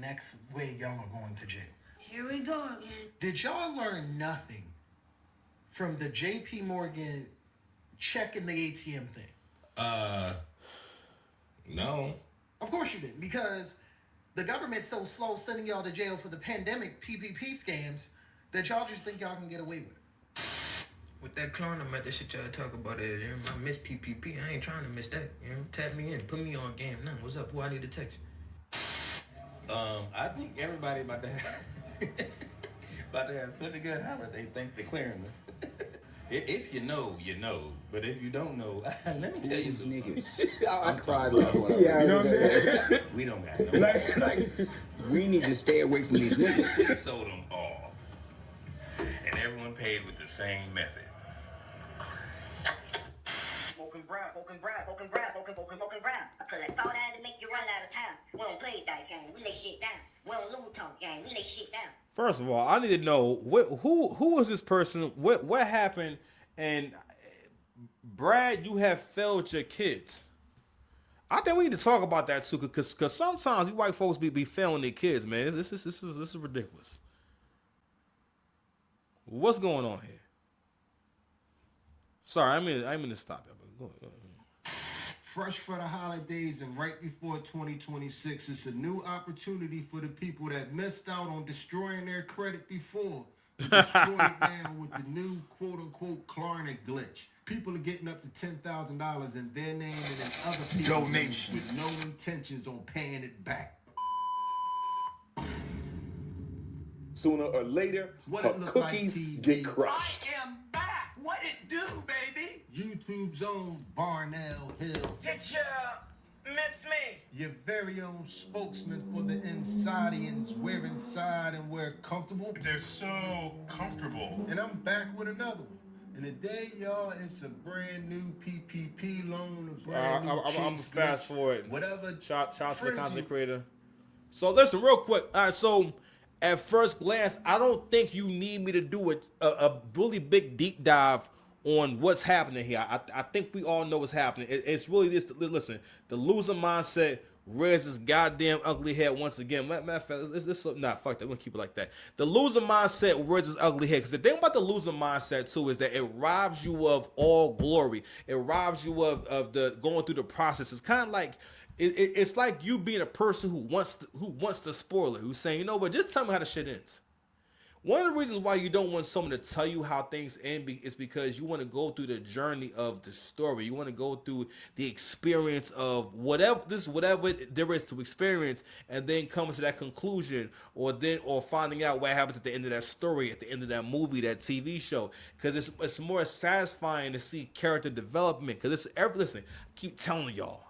next way y'all are going to jail. Here we go again. Did y'all learn nothing from the J.P. Morgan checking the ATM thing? No. Of course you didn't, because the government's so slow sending y'all to jail for the pandemic PPP scams that y'all just think y'all can get away with it. With that Klarna method shit y'all talk about is, you know, I miss PPP. I ain't trying to miss that. You know, tap me in, put me on game now. What's up? Who I need to text? I think everybody about to have such a good holiday thanks to Klarna. If you know, you know. But if you don't know, let me tell you something. I cried last one. Yeah, you know what I mean? We don't got no. Like, we need to stay away from these niggas. Sold them all. And everyone paid with the same method. Smoking brown. I put that thought out to make you run out of time. We don't play dice game. We lay shit down. We don't lose talk game. We lay shit down. First of all, I need to know who was this person? What happened? And Brad, you have failed your kids. I think we need to talk about that too, because sometimes you white folks be failing their kids, man. This is ridiculous. What's going on here? Sorry, I mean to stop it. But go ahead. Fresh for the holidays and right before 2026, it's a new opportunity for the people that missed out on destroying their credit before to destroy it now with the new quote-unquote Klarna glitch. People are getting up to $10,000 in their name and in other people's names with no intentions on paying it back. Sooner or later, What her it look cookies like TV. get crushed. I am back. What it do, baby? YouTube's own Barnell Hill. Did you miss me? Your very own spokesman for the Insidians, where inside and where comfortable. They're so comfortable. And I'm back with another one. And today, y'all, it's a brand new PPP loan, a brand new I'm gonna fast forward. Whatever. Shout to the content creator. So listen, real quick. All right, so at first glance, I don't think you need me to do a really big deep dive on what's happening here. I think we all know what's happening. It's really this. Listen, the loser mindset rears his goddamn ugly head once again. Matter of fact, nah, fuck that. We're gonna keep it like that. The loser mindset rears his ugly head. Because the thing about the loser mindset too is that it robs you of all glory. It robs you of the going through the process. It's kind of like it's like you being a person who wants the spoiler, who's saying, you know what, just tell me how the shit ends. One of the reasons why you don't want someone to tell you how things end is because you want to go through the journey of the story. You want to go through the experience of whatever there is to experience, and then come to that conclusion, or finding out what happens at the end of that story, at the end of that movie, that TV show. Because it's more satisfying to see character development. Because listen, I keep telling y'all,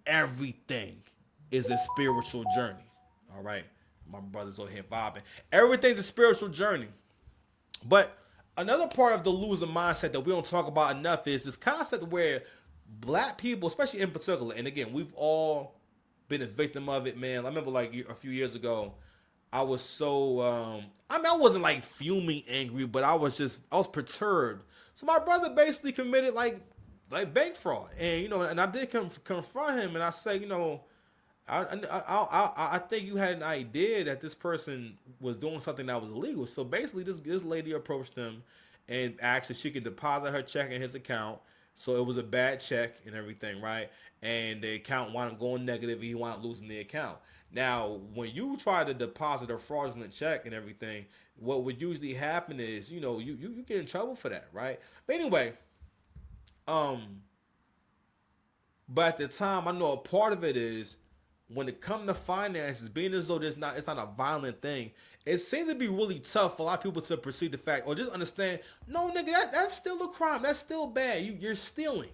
everything is a spiritual journey. All right. My brother's over here vibing. Everything's a spiritual journey. But another part of the loser mindset that we don't talk about enough is this concept where black people, especially in particular, and again, we've all been a victim of it, man. I remember like a few years ago, I was so, I wasn't like fuming angry, but I was perturbed. So my brother basically committed like bank fraud. And, and I did confront him, and I say, I think you had an idea that this person was doing something that was illegal. So basically, this lady approached him and asked if she could deposit her check in his account. So it was a bad check and everything, right? And the account wound up going negative, and he wound up losing the account. Now, when you try to deposit a fraudulent check and everything, what would usually happen is, you get in trouble for that, right? But anyway, but at the time, I know a part of it is, when it comes to finances, being as though it's not a violent thing, it seems to be really tough for a lot of people to perceive the fact or just understand, no, nigga, that's still a crime. That's still bad. You're stealing.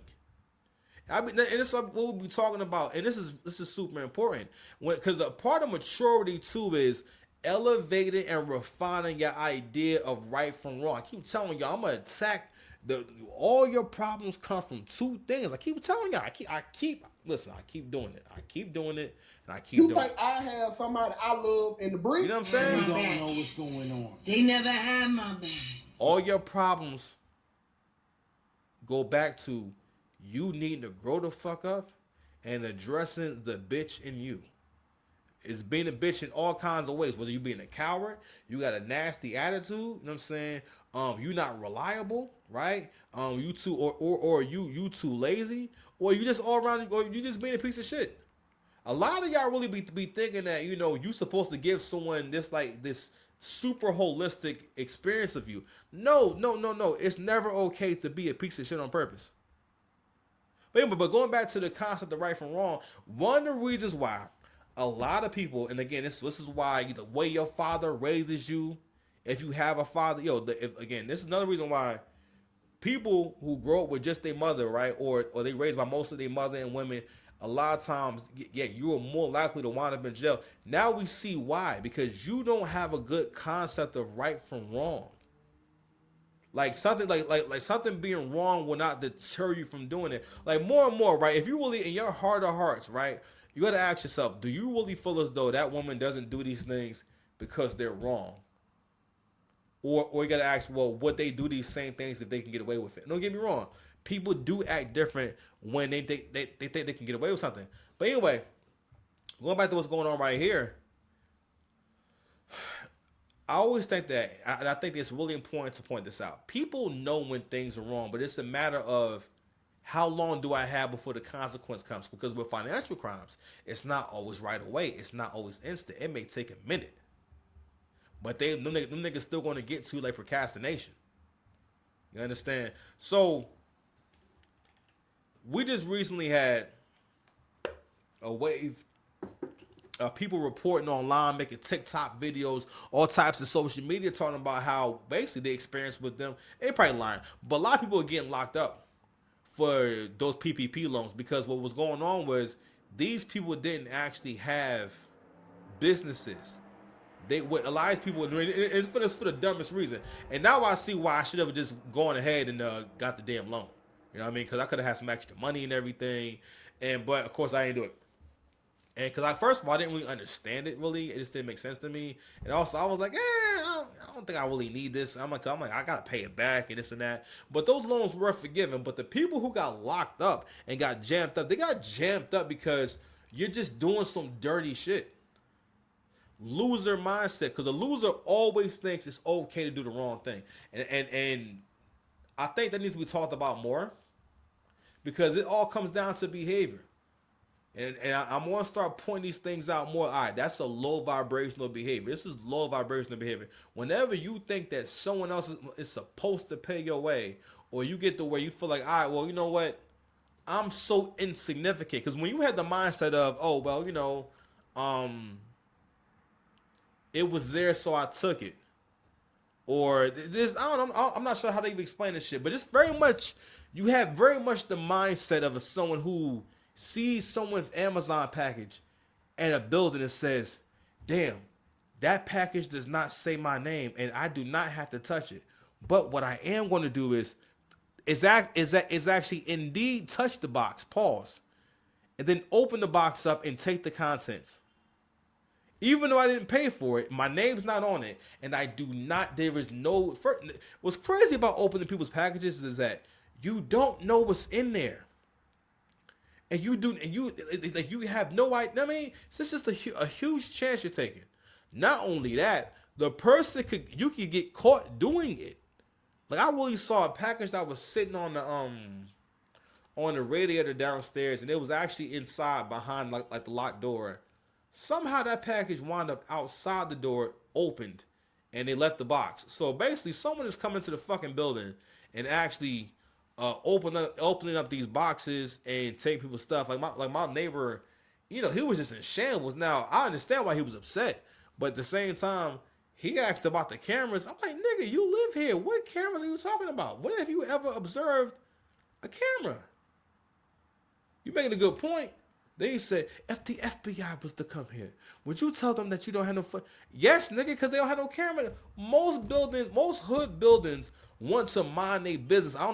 I mean, and it's what we'll be talking about, and this is super important, because a part of maturity too is elevating and refining your idea of right from wrong. I keep telling y'all, I'm gonna attack all your problems come from two things. I keep telling y'all. I keep doing it. I keep doing it, and I keep doing it. You think I have somebody I love in the breed? You know what I'm saying? You don't know what's going on. They never had my back. All your problems go back to you needing to grow the fuck up and addressing the bitch in you. is being a bitch in all kinds of ways. Whether you being a coward, you got a nasty attitude, you know what I'm saying? You not reliable, right? You too or you too lazy, or you just all around, or you just being a piece of shit. A lot of y'all really be thinking that, you know, you supposed to give someone this super holistic experience of you. No. It's never okay to be a piece of shit on purpose. But going back to the concept of right from wrong, one of the reasons why a lot of people, and again, this is why the way your father raises you, if you have a father, this is another reason why people who grow up with just their mother, right, or they raised by most of their mother and women, a lot of times, you are more likely to wind up in jail. Now we see why, because you don't have a good concept of right from wrong. Like something like something being wrong will not deter you from doing it. Like more and more, right? If you really in your heart of hearts, right, you got to ask yourself, do you really feel as though that woman doesn't do these things because they're wrong? Or you got to ask, well, would they do these same things if they can get away with it? Don't get me wrong. People do act different when they think they can get away with something. But anyway, going back to what's going on right here, I always think that, and I think it's really important to point this out. People know when things are wrong, but it's a matter of how long do I have before the consequence comes? Because with financial crimes, it's not always right away. It's not always instant. It may take a minute. But them niggas still going to get to like procrastination. You understand? So, we just recently had a wave of people reporting online, making TikTok videos, all types of social media, talking about how basically the experience with them, they probably lying, but a lot of people are getting locked up for those PPP loans, because what was going on was these people didn't actually have businesses. A lot of people, it's for the dumbest reason. And now I see why I should have just gone ahead and got the damn loan. You know what I mean? Because I could have had some extra money and everything. But of course I didn't do it. And because first of all, I didn't really understand it really. It just didn't make sense to me. And also I was like, I don't think I really need this. I'm like, I got to pay it back and this and that. But those loans were forgiven. But the people who got locked up and got jammed up, they got jammed up because you're just doing some dirty shit. Loser mindset, because a loser always thinks it's okay to do the wrong thing, and I think that needs to be talked about more, because it all comes down to behavior, and I'm going to start pointing these things out more. All right, that's a low vibrational behavior. This is low vibrational behavior. Whenever you think that someone else is supposed to pay your way, or you get to where you feel like, all right, well, you know what, I'm so insignificant, because when you had the mindset of, oh, well, you know, it was there, so I took it. Or this, I don't know, I'm not sure how to even explain this shit, but it's very much, you have very much the mindset of someone who sees someone's Amazon package at a building and says, damn, that package does not say my name and I do not have to touch it. But what I am going to do is actually indeed touch the box, pause, and then open the box up and take the contents. Even though I didn't pay for it, my name's not on it, and there is no, what's crazy about opening people's packages is that you don't know what's in there. And you have no idea. I mean, it's just a huge chance you're taking. Not only that, the person you could get caught doing it. Like, I really saw a package that was sitting on the radiator downstairs, and it was actually inside behind like the locked door. Somehow that package wound up outside the door, opened, and they left the box. So basically, someone is coming to the fucking building and actually opening up these boxes and taking people's stuff. Like my neighbor, you know, he was just in shambles. Now I understand why he was upset, but at the same time, he asked about the cameras. I'm like, nigga, you live here. What cameras are you talking about? When have you ever observed a camera? You making a good point. They said, if the FBI was to come here, would you tell them that you don't have no fun? Yes, nigga, because they don't have no camera. Most hood buildings want to mind their business. I don't know